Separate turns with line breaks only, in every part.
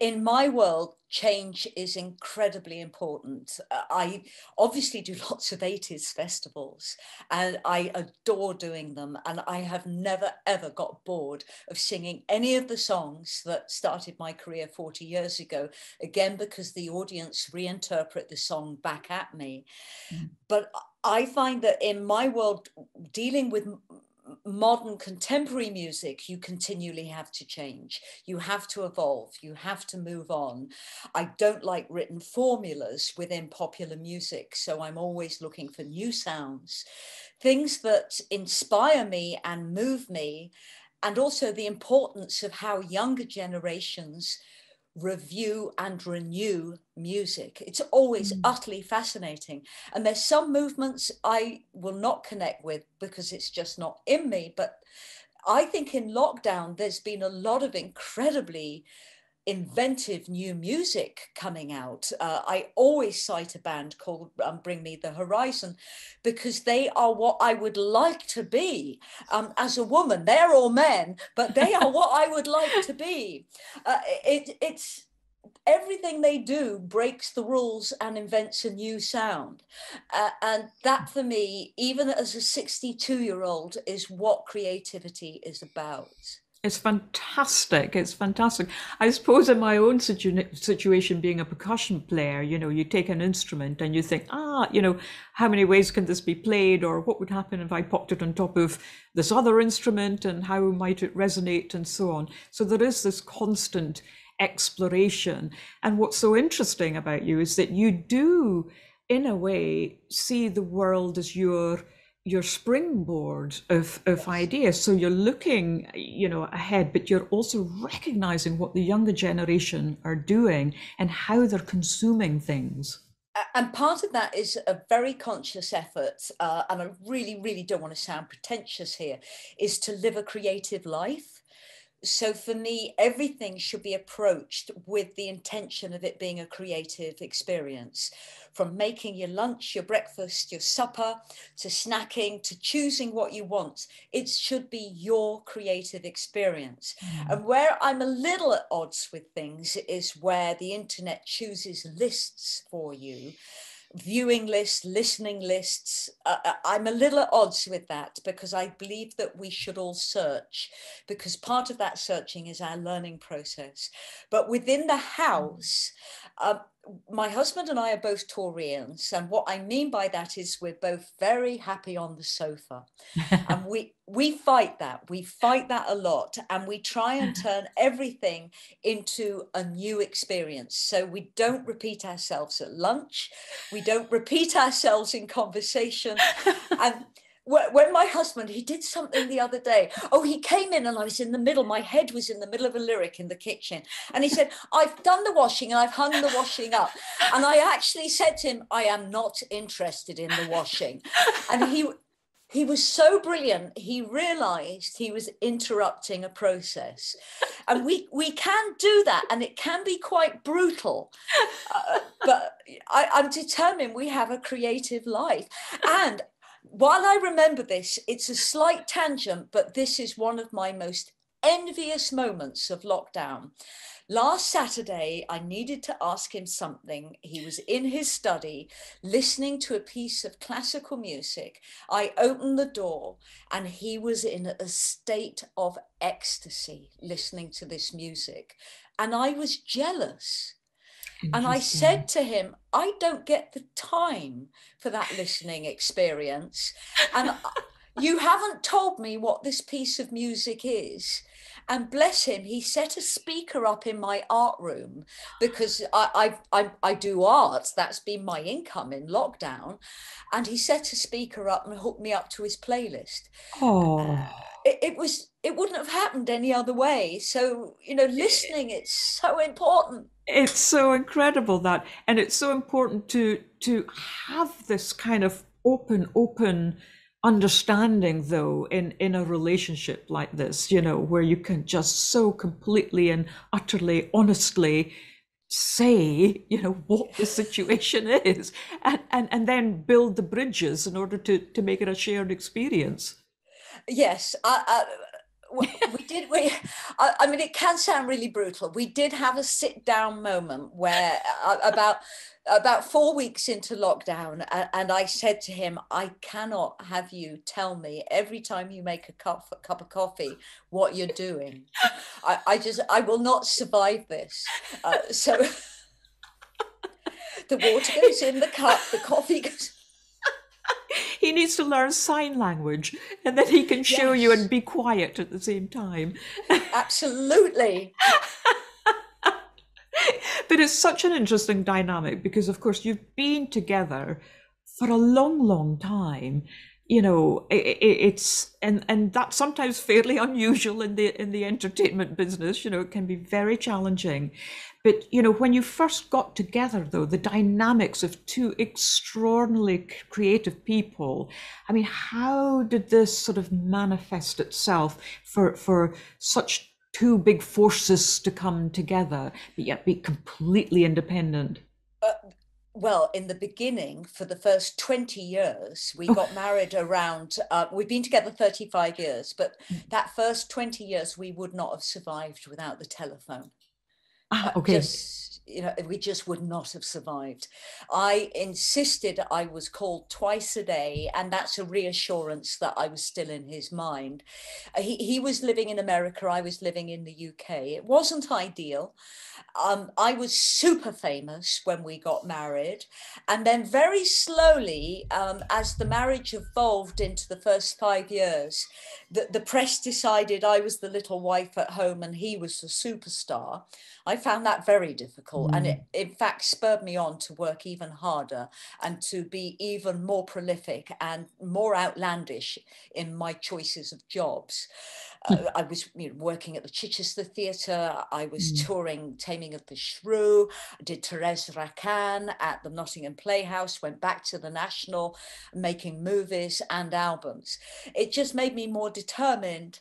In my world, change is incredibly important. I obviously do lots of 80s festivals and I adore doing them. And I have never, ever got bored of singing any of the songs that started my career 40 years ago, again, because the audience reinterpret the song back at me. But I find that in my world, dealing with modern contemporary music, you continually have to change, you have to evolve, you have to move on. I don't like written formulas within popular music, so I'm always looking for new sounds, things that inspire me and move me, and also the importance of how younger generations review and renew music. It's always utterly fascinating. And there's some movements I will not connect with because it's just not in me. But I think in lockdown, there's been a lot of incredibly inventive new music coming out. I always cite a band called Bring Me the Horizon because they are what I would like to be as a woman. They're all men, but they are what I would like to be. It's everything they do breaks the rules and invents a new sound. And that for me, even as a 62-year-old, is what creativity is about.
It's fantastic. It's fantastic. I suppose in my own situation, being a percussion player, you take an instrument and you think, how many ways can this be played? Or what would happen if I popped it on top of this other instrument and how might it resonate and so on. So there is this constant exploration. And what's so interesting about you is that you do, in a way, see the world as your springboard of ideas. So you're looking, ahead, but you're also recognizing what the younger generation are doing and how they're consuming things.
And part of that is a very conscious effort, and I really, really don't want to sound pretentious here, is to live a creative life. So for me, everything should be approached with the intention of it being a creative experience. From making your lunch, your breakfast, your supper, to snacking, to choosing what you want, it should be your creative experience. And where I'm a little at odds with things is where the internet chooses lists for you, viewing lists, listening lists. I'm a little at odds with that because I believe that we should all search, because part of that searching is our learning process. But within the house, my husband and I are both Taurians, and what I mean by that is we're both very happy on the sofa, and we fight that. We fight that a lot, and we try and turn everything into a new experience. So we don't repeat ourselves at lunch, we don't repeat ourselves in conversation, and when my husband, he did something the other day. Oh, he came in and I was in the middle, my head was in the middle of a lyric in the kitchen. And he said, I've done the washing and I've hung the washing up. And I actually said to him, I am not interested in the washing. And he was so brilliant. He realized he was interrupting a process. And we can do that, and it can be quite brutal. But I'm determined we have a creative life. And while I remember this, it's a slight tangent, but this is one of my most envious moments of lockdown. Last Saturday, I needed to ask him something. He was in his study, listening to a piece of classical music. I opened the door and he was in a state of ecstasy listening to this music. And I was jealous. And I said to him, I don't get the time for that listening experience. And you haven't told me what this piece of music is. And bless him, he set a speaker up in my art room because I do art. That's been my income in lockdown. And he set a speaker up and hooked me up to his playlist.
Oh,
It wouldn't have happened any other way. So, listening, it's so important.
it's so incredible that, and it's so important to have this kind of open understanding though in a relationship like this, where you can just so completely and utterly honestly say, what the situation is, and then build the bridges in order to make it a shared experience.
Yes, I mean, it can sound really brutal. We did have a sit down moment where about 4 weeks into lockdown, and I said to him, I cannot have you tell me every time you make a cup of coffee what you're doing. I will not survive this. So the water goes in the cup, the coffee goes.
He needs to learn sign language, and then he can show you and be quiet at the same time.
Absolutely.
But it's such an interesting dynamic because, of course, you've been together for a long, long time. You know, it's and that's sometimes fairly unusual in the entertainment business. You know, it can be very challenging. But you know, when you first got together, though, the dynamics of two extraordinarily creative people. I mean, how did this sort of manifest itself for such two big forces to come together, but yet be completely independent?
Well, in the beginning, for the first 20 years, we got married around, we've been together 35 years, but that first 20 years, we would not have survived without the telephone.
Okay.
Just, you know, we just would not have survived. I insisted I was called twice a day, and that's a reassurance that I was still in his mind. He was living in America, I was living in the UK. It wasn't ideal. I was super famous when we got married. And then very slowly, as the marriage evolved into the first 5 years, the press decided I was the little wife at home and he was the superstar. I found that very difficult. And it, in fact, spurred me on to work even harder and to be even more prolific and more outlandish in my choices of jobs. I was working at the Chichester Theatre. I was touring Taming of the Shrew. I did Thérèse Racan at the Nottingham Playhouse, went back to the National, making movies and albums. It just made me more determined.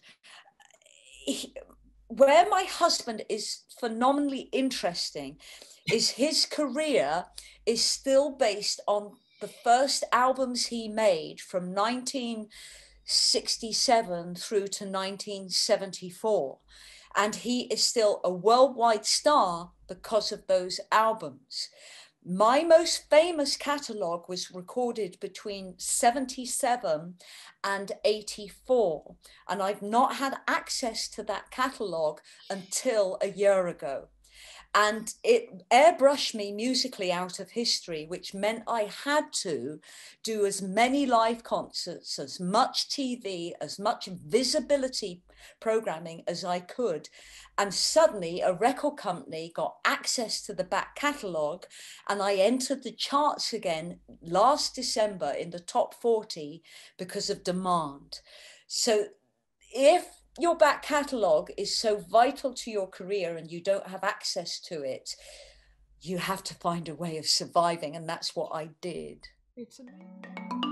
Where my husband is phenomenally interesting is his career is still based on the first albums he made from 1967 through to 1974. And he is still a worldwide star because of those albums. My most famous catalogue was recorded between 77 and 84, and I've not had access to that catalogue until a year ago. And it airbrushed me musically out of history, which meant I had to do as many live concerts, as much TV, as much visibility programming as I could. And suddenly a record company got access to the back catalogue, and I entered the charts again last December in the top 40 because of demand. So if your back catalogue is so vital to your career and you don't have access to it, you have to find a way of surviving, and that's what I did.
It's amazing.